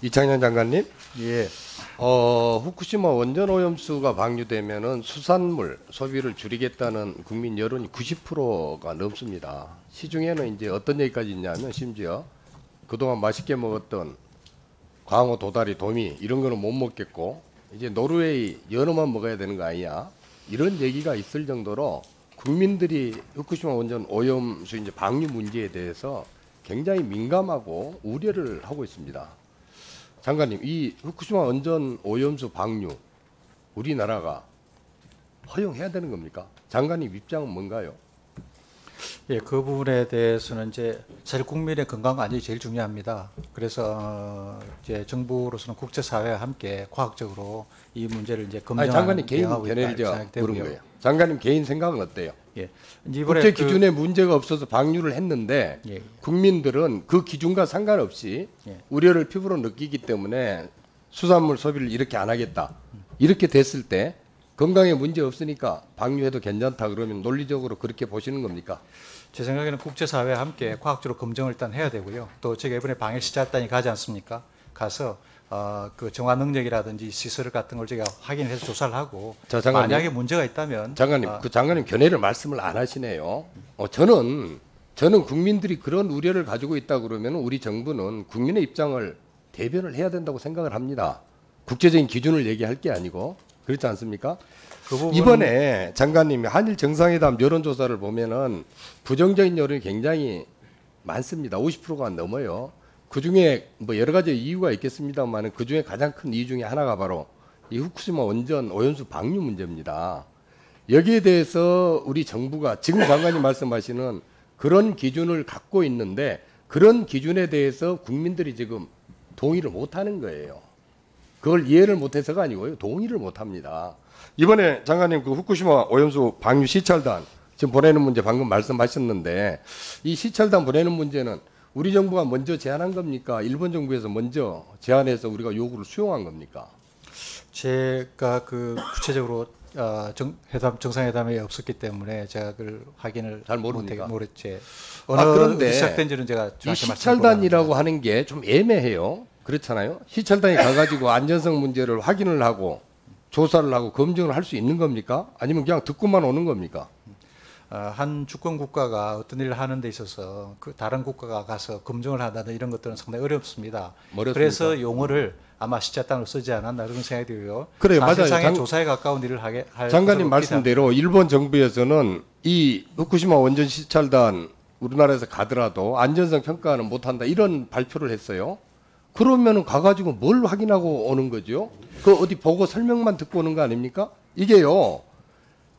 이창현 장관님, 예. 후쿠시마 원전 오염수가 방류되면은 수산물 소비를 줄이겠다는 국민 여론이 90%가 넘습니다. 시중에는 이제 어떤 얘기까지 있냐면 심지어 그동안 맛있게 먹었던 광어, 도다리, 도미 이런 거는 못 먹겠고 이제 노르웨이 연어만 먹어야 되는 거 아니냐 이런 얘기가 있을 정도로 국민들이 후쿠시마 원전 오염수 이제 방류 문제에 대해서 굉장히 민감하고 우려를 하고 있습니다. 장관님, 이 후쿠시마 원전 오염수 방류 우리나라가 허용해야 되는 겁니까? 장관님 입장은 뭔가요? 예, 그 부분에 대해서는 이제 사실 국민의 건강 안전이 제일 중요합니다. 그래서 이제 정부로서는 국제사회와 함께 과학적으로 이 문제를 이제 검증하고 장관님 개인 견해를 제가 물은 거예요. 장관님 개인 생각은 어때요? 예. 국제 기준에 문제가 없어서 방류를 했는데 예. 국민들은 그 기준과 상관없이 예. 우려를 피부로 느끼기 때문에 수산물 소비를 이렇게 안 하겠다. 이렇게 됐을 때 건강에 문제 없으니까 방류해도 괜찮다 그러면 논리적으로 그렇게 보시는 겁니까? 제 생각에는 국제사회와 함께 과학적으로 검증을 일단 해야 되고요. 또 제가 이번에 방역시찰단이 가지 않습니까? 가서 그 정화 능력이라든지 시설 같은 걸 제가 확인해서 조사를 하고 만약에 문제가 있다면 장관님 그 장관님 견해를 말씀을 안 하시네요. 저는 국민들이 그런 우려를 가지고 있다 그러면 우리 정부는 국민의 입장을 대변을 해야 된다고 생각을 합니다. 국제적인 기준을 얘기할 게 아니고 그렇지 않습니까? 이번에 장관님이 한일 정상회담 여론조사를 보면은 부정적인 여론이 굉장히 많습니다. 50%가 넘어요. 그 중에 뭐 여러 가지 이유가 있겠습니다만 그 중에 가장 큰 이유 중에 하나가 바로 이 후쿠시마 원전 오염수 방류 문제입니다. 여기에 대해서 우리 정부가 지금 장관님 말씀하시는 그런 기준을 갖고 있는데 그런 기준에 대해서 국민들이 지금 동의를 못하는 거예요. 그걸 이해를 못해서가 아니고요. 동의를 못합니다. 이번에 장관님 그 후쿠시마 오염수 방류 시찰단 지금 보내는 문제 방금 말씀하셨는데 이 시찰단 보내는 문제는 우리 정부가 먼저 제안한 겁니까? 일본 정부에서 먼저 제안해서 우리가 요구를 수용한 겁니까? 제가 그 구체적으로 정상회담이 없었기 때문에 제가 그걸 확인을 잘 모르니까 모르지. 그런데 시작된지는 제가 이 시찰단이라고 하는 게 좀 애매해요. 그렇잖아요. 시찰단이 가가지고 안전성 문제를 확인을 하고 조사를 하고 검증을 할 수 있는 겁니까? 아니면 그냥 듣고만 오는 겁니까? 한 주권 국가가 어떤 일을 하는 데 있어서 그 다른 국가가 가서 검증을 한다든 이런 것들은 상당히 어렵습니다. 그래서 용어를 아마 시찰단으로 쓰지 않았나 그런 생각이 들고요. 그래요, 맞아요. 조사에 가까운 일을 할 장관님 말씀대로 일본 정부에서는 이 후쿠시마 원전 시찰단 우리나라에서 가더라도 안전성 평가는 못한다 이런 발표를 했어요. 그러면은 가가지고 뭘 확인하고 오는 거죠? 그 어디 보고 설명만 듣고 오는 거 아닙니까? 이게요.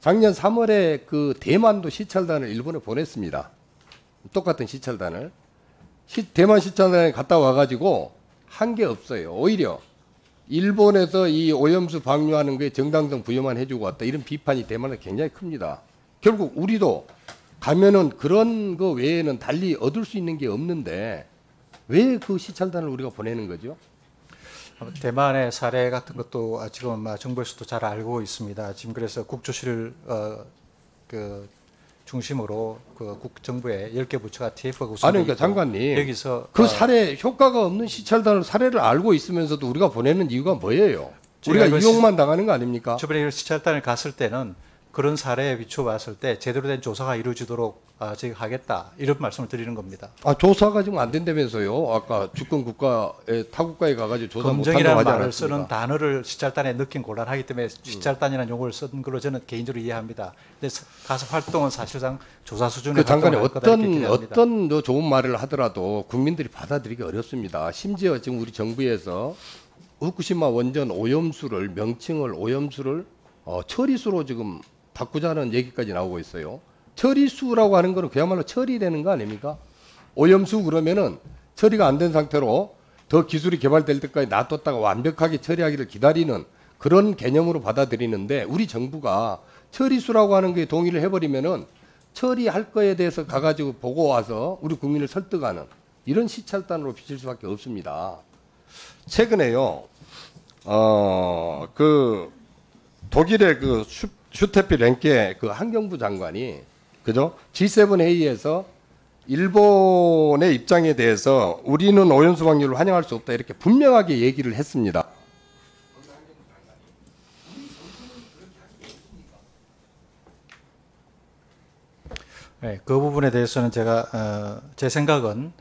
작년 3월에 그 대만도 시찰단을 일본에 보냈습니다. 똑같은 시찰단을. 대만 시찰단에 갔다 와가지고 한 게 없어요. 오히려 일본에서 이 오염수 방류하는 게 정당성 부여만 해주고 왔다. 이런 비판이 대만에 굉장히 큽니다. 결국 우리도 가면은 그런 거 외에는 달리 얻을 수 있는 게 없는데 왜 그 시찰단을 우리가 보내는 거죠? 대만의 사례 같은 것도 지금 정부에서도 잘 알고 있습니다. 지금 그래서 국조실을 그 중심으로 그 정부의 10개 부처가 TF가 아니 그러니까 장관님 여기서 그 사례 효과가 없는 시찰단을 사례를 알고 있으면서도 우리가 보내는 이유가 뭐예요? 우리가 이용만 당하는 거 아닙니까? 저번에 시찰단을 갔을 때는 그런 사례에 비춰봤을 때 제대로 된 조사가 이루어지도록 저희가 하겠다 이런 말씀을 드리는 겁니다. 조사가 지금 안 된다면서요? 아까 주권 국가에 타국가에 가가지고 조사 못한다고 하지 검증이라는 않았습니까? 말을 쓰는 단어를 시찰단에 넣긴 곤란하기 때문에 시찰단이라는 용어를 쓴 걸로 저는 개인적으로 이해합니다. 근데 가서 활동은 사실상 조사 수준의 그 장관이 활동을 어떤 좋은 말을 하더라도 국민들이 받아들이기 어렵습니다. 심지어 지금 우리 정부에서 후쿠시마 원전 오염수를 명칭을 오염수를 처리수로 지금 바꾸자는 얘기까지 나오고 있어요. 처리수라고 하는 거는 그야말로 처리되는 거 아닙니까? 오염수 그러면은 처리가 안 된 상태로 더 기술이 개발될 때까지 놔뒀다가 완벽하게 처리하기를 기다리는 그런 개념으로 받아들이는데 우리 정부가 처리수라고 하는 게 동의를 해버리면은 처리할 거에 대해서 가가지고 보고 와서 우리 국민을 설득하는 이런 시찰단으로 비칠 수밖에 없습니다. 최근에요, 그 독일의 그 슈테피 렌케 그 환경부 장관이 그죠? G7 회의에서 일본의 입장에 대해서 우리는 오염수 방류를 환영할 수 없다 이렇게 분명하게 얘기를 했습니다. 네, 그 부분에 대해서는 제가 제 생각은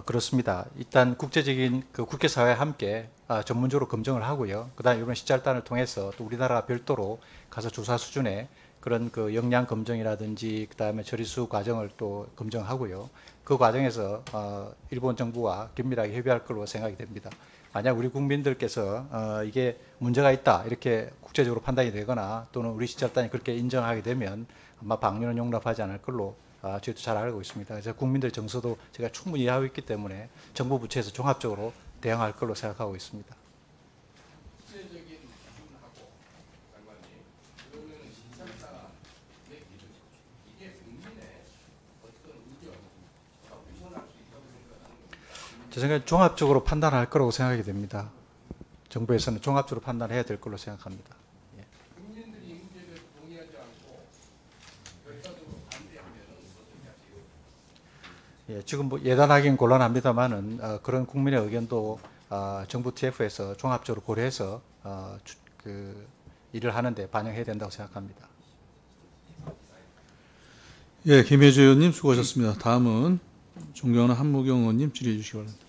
그렇습니다. 일단 국제적인 그 국제사회와 함께 전문적으로 검증을 하고요. 그다음에 이번 시찰단을 통해서 또 우리나라가 별도로 가서 조사 수준의 그런 그 영양 검증이라든지 그다음에 처리수 과정을 또 검증하고요. 그 과정에서 일본 정부와 긴밀하게 협의할 걸로 생각이 됩니다. 만약 우리 국민들께서 이게 문제가 있다 이렇게 국제적으로 판단이 되거나 또는 우리 시찰단이 그렇게 인정하게 되면 아마 방류는 용납하지 않을 걸로 저희도 잘 알고 있습니다. 그래서 국민들 정서도 제가 충분히 이해하고 있기 때문에 정부 부처에서 종합적으로 대응할 걸로 생각하고 있습니다. 제 생각에 종합적으로 판단할 거라고 생각이 됩니다. 정부에서는 종합적으로 판단해야 될 걸로 생각합니다. 예, 지금 뭐 예단하기는 곤란합니다만은 그런 국민의 의견도 정부 TF에서 종합적으로 고려해서 그 일을 하는데 반영해야 된다고 생각합니다. 예, 김혜주 의원님 수고하셨습니다. 다음은 존경하는 한무경 의원님 질의해 주시기 바랍니다.